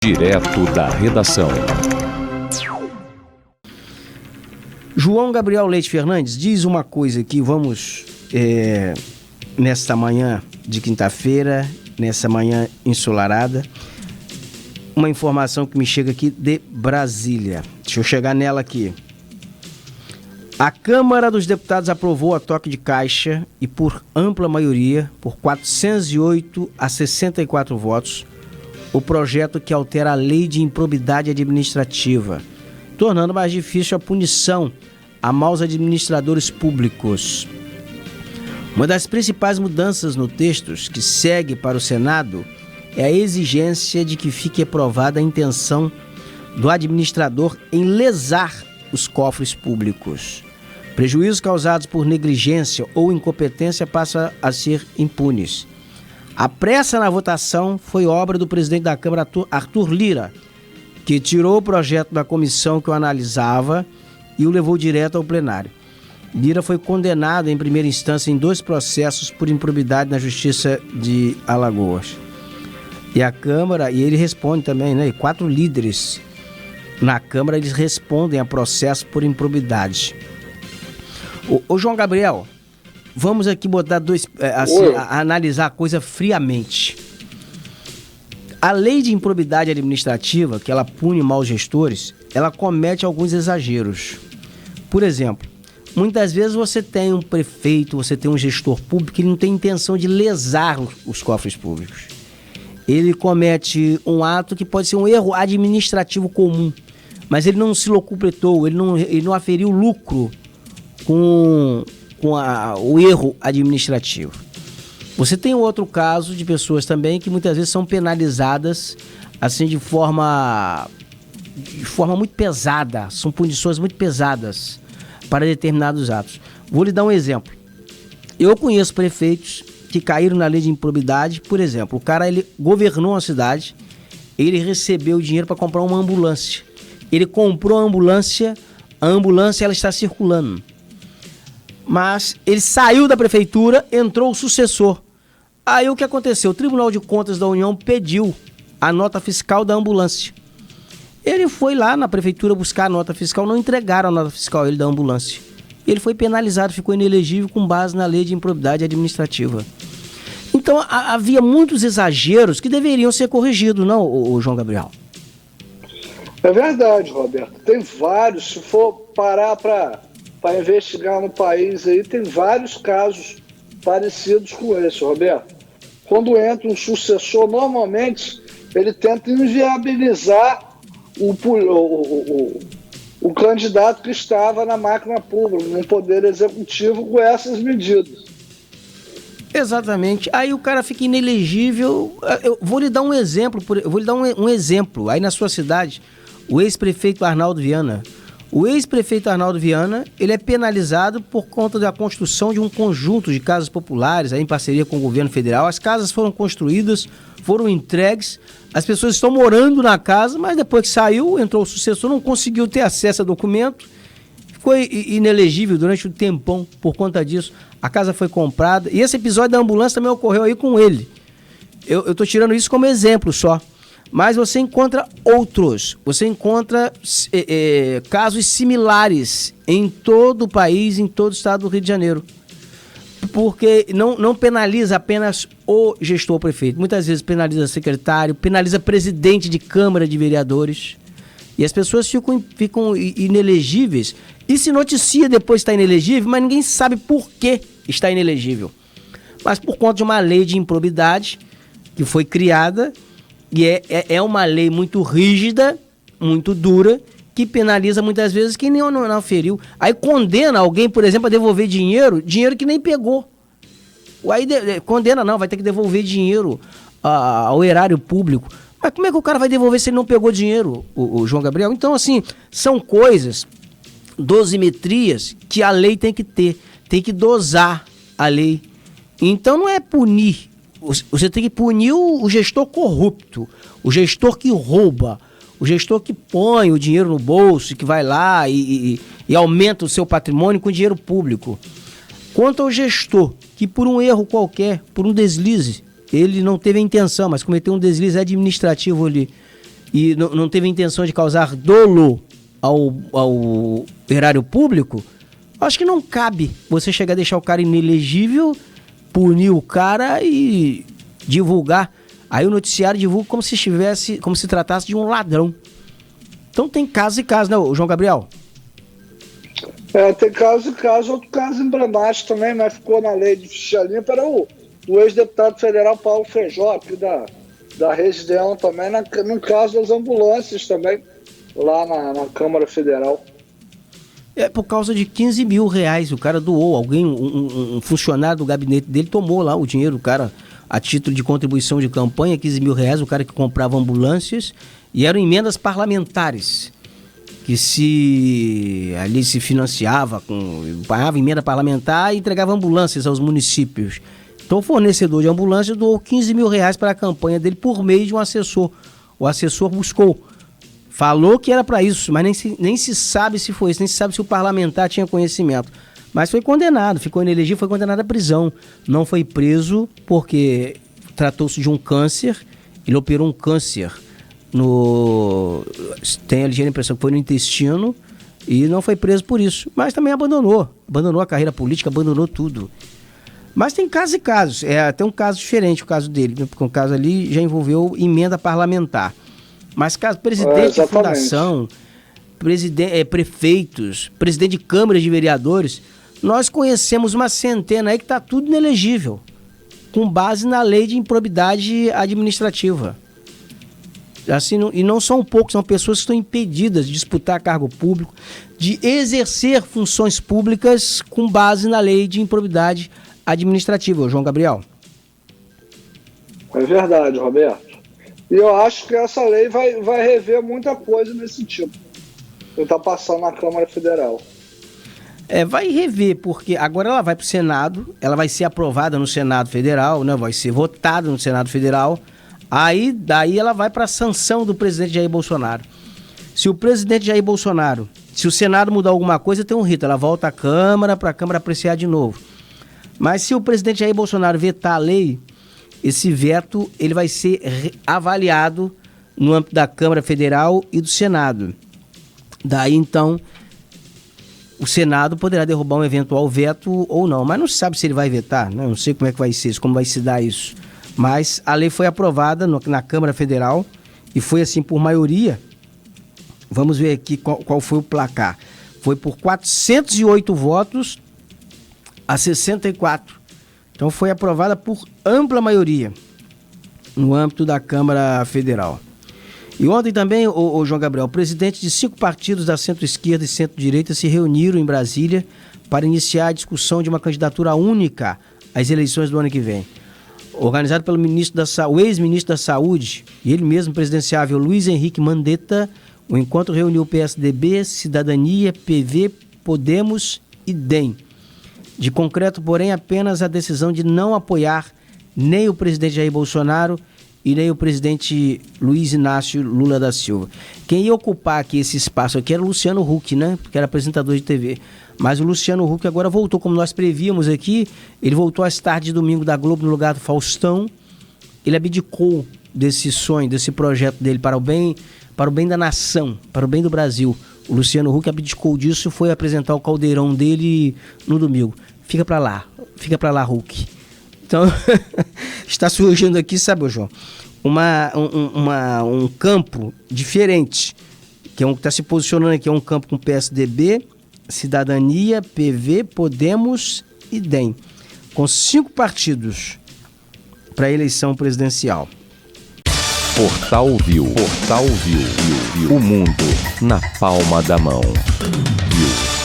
Direto da redação. João Gabriel Leite Fernandes diz uma coisa que vamos, nesta manhã de quinta-feira, nessa manhã ensolarada, uma informação que me chega aqui de Brasília. Deixa eu chegar nela aqui. A Câmara dos Deputados aprovou a toque de caixa e por ampla maioria, por 408 a 64 votos, o projeto que altera a lei de improbidade administrativa, tornando mais difícil a punição a maus administradores públicos. Uma das principais mudanças no texto que segue para o Senado é a exigência de que fique aprovada a intenção do administrador em lesar os cofres públicos. Prejuízos causados por negligência ou incompetência passam a ser impunes. A pressa na votação foi obra do presidente da Câmara, Arthur Lira, que tirou o projeto da comissão que o analisava e o levou direto ao plenário. Lira foi condenado em primeira instância em 2 processos por improbidade na Justiça de Alagoas. E a Câmara, e ele responde também, né? 4 líderes na Câmara, eles respondem a processo por improbidade. Ô João Gabriel, vamos aqui botar analisar a coisa friamente. A lei de improbidade administrativa, que ela pune maus gestores, ela comete alguns exageros. Por exemplo, muitas vezes você tem um prefeito, você tem um gestor público que não tem intenção de lesar os cofres públicos. Ele comete um ato que pode ser um erro administrativo comum, mas ele não se locupletou, ele não aferiu lucro com o erro administrativo. Você tem outro caso de pessoas também que muitas vezes são penalizadas assim de forma muito pesada, são punições muito pesadas para determinados atos. Vou lhe dar um exemplo. Eu conheço prefeitos que caíram na lei de improbidade. Por exemplo, o cara ele governou uma cidade, ele recebeu dinheiro para comprar uma ambulância. Ele comprou a ambulância ela está circulando. Mas ele saiu da prefeitura, entrou o sucessor. Aí o que aconteceu? O Tribunal de Contas da União pediu a nota fiscal da ambulância. Ele foi lá na prefeitura buscar a nota fiscal, não entregaram a nota fiscal ele da ambulância. Ele foi penalizado, ficou inelegível com base na lei de improbidade administrativa. Então havia muitos exageros que deveriam ser corrigidos, não, o João Gabriel? É verdade, Roberto. Tem vários, se for parar para investigar no país aí, tem vários casos parecidos com esse, Roberto. Quando entra um sucessor, normalmente ele tenta inviabilizar o candidato que estava na máquina pública, no poder executivo, com essas medidas. Exatamente. Aí o cara fica inelegível. Eu vou lhe dar um exemplo, um exemplo. Aí na sua cidade, o ex-prefeito Arnaldo Viana. O ex-prefeito Arnaldo Viana, ele é penalizado por conta da construção de um conjunto de casas populares, aí em parceria com o governo federal. As casas foram construídas, foram entregues, as pessoas estão morando na casa, mas depois que saiu, entrou o sucessor, não conseguiu ter acesso a documento, ficou inelegível durante um tempão por conta disso. A casa foi comprada, e esse episódio da ambulância também ocorreu aí com ele. Eu estou tirando isso como exemplo só. Mas você encontra outros, você encontra casos similares em todo o país, em todo o estado do Rio de Janeiro. Porque não penaliza apenas o gestor ou prefeito, muitas vezes penaliza secretário, penaliza presidente de Câmara de Vereadores. E as pessoas ficam inelegíveis e se noticia depois que está inelegível, mas ninguém sabe por que está inelegível. Mas por conta de uma lei de improbidade que foi criada, e é uma lei muito rígida, muito dura, que penaliza muitas vezes quem não aferiu. Aí condena alguém, por exemplo, a devolver dinheiro que nem pegou. Aí condena não, vai ter que devolver dinheiro ao erário público. Mas como é que o cara vai devolver se ele não pegou dinheiro, o João Gabriel? Então, assim, são coisas, dosimetrias, que a lei tem que ter. Tem que dosar a lei. Então não é punir. Você tem que punir o gestor corrupto, o gestor que rouba, o gestor que põe o dinheiro no bolso, que vai lá e aumenta o seu patrimônio com dinheiro público. Quanto ao gestor que por um erro qualquer, por um deslize, ele não teve a intenção, mas cometeu um deslize administrativo ali, e não teve a intenção de causar dolo ao erário público, acho que não cabe você chegar a deixar o cara inelegível, punir o cara e divulgar. Aí o noticiário divulga como se tratasse de um ladrão. Então tem casos e casos, né, João Gabriel? Tem caso e caso. Outro caso emblemático também, mas ficou na lei de ficha limpa, era o ex-deputado federal Paulo Feijó, aqui da região também, no caso das ambulâncias também, lá na Câmara Federal. Por causa de 15 mil reais, o cara doou, um funcionário do gabinete dele tomou lá o dinheiro, o cara, a título de contribuição de campanha, 15 mil reais, o cara que comprava ambulâncias, e eram emendas parlamentares, que ali se financiava, pagava emenda parlamentar e entregava ambulâncias aos municípios. Então o fornecedor de ambulância doou 15 mil reais para a campanha dele por meio de um assessor. O assessor buscou, falou que era para isso, mas nem se sabe se foi isso, nem se sabe se o parlamentar tinha conhecimento. Mas foi condenado, ficou inelegível, foi condenado à prisão. Não foi preso porque tratou-se de um câncer, ele operou um câncer tem a ligeira impressão que foi no intestino e não foi preso por isso. Mas também abandonou a carreira política, abandonou tudo. Mas tem casos e casos, até um caso diferente o caso dele, né? Porque o caso ali já envolveu emenda parlamentar. Mas caso presidente de fundação, prefeitos, presidente de câmaras de vereadores, nós conhecemos uma centena aí que está tudo inelegível, com base na lei de improbidade administrativa. Assim, e não são poucos, são pessoas que estão impedidas de disputar cargo público, de exercer funções públicas com base na lei de improbidade administrativa, João Gabriel. É verdade, Roberto. E eu acho que essa lei vai rever muita coisa nesse tipo, que está passando na Câmara Federal. Vai rever, porque agora ela vai para o Senado, ela vai ser aprovada no Senado Federal, né? Vai ser votada no Senado Federal. Daí ela vai para a sanção do presidente Jair Bolsonaro. Se o presidente Jair Bolsonaro, se o Senado mudar alguma coisa, tem um rito, ela volta à Câmara para a Câmara apreciar de novo. Mas se o presidente Jair Bolsonaro vetar a lei, esse veto ele vai ser avaliado no âmbito da Câmara Federal e do Senado. Daí então o Senado poderá derrubar um eventual veto ou não, mas não se sabe se ele vai vetar, né? Não sei como é que vai ser isso, como vai se dar isso. Mas a lei foi aprovada na Câmara Federal e foi assim por maioria. Vamos ver aqui qual foi o placar. Foi por 408 votos a 64. Então foi aprovada por ampla maioria no âmbito da Câmara Federal. E ontem também, o João Gabriel, presidentes de 5 partidos da centro-esquerda e centro-direita se reuniram em Brasília para iniciar a discussão de uma candidatura única às eleições do ano que vem. Organizado pelo o ex-ministro da Saúde e ele mesmo presidenciável Luiz Henrique Mandetta, o encontro reuniu o PSDB, Cidadania, PV, Podemos e DEM. De concreto, porém, apenas a decisão de não apoiar nem o presidente Jair Bolsonaro e nem o presidente Luiz Inácio Lula da Silva. Quem ia ocupar aqui esse espaço aqui era o Luciano Huck, né? Porque era apresentador de TV. Mas o Luciano Huck agora voltou, como nós prevíamos aqui, ele voltou às tardes de domingo da Globo no lugar do Faustão. Ele abdicou desse sonho, desse projeto dele para o bem da nação, para o bem do Brasil. O Luciano Huck abdicou disso e foi apresentar o caldeirão dele no domingo. Fica para lá, Huck. Então, está surgindo aqui, sabe, João, um campo diferente, que está se posicionando aqui, é um campo com PSDB, Cidadania, PV, Podemos e DEM, com 5 partidos para a eleição presidencial. Portal View. O mundo na palma da mão. View.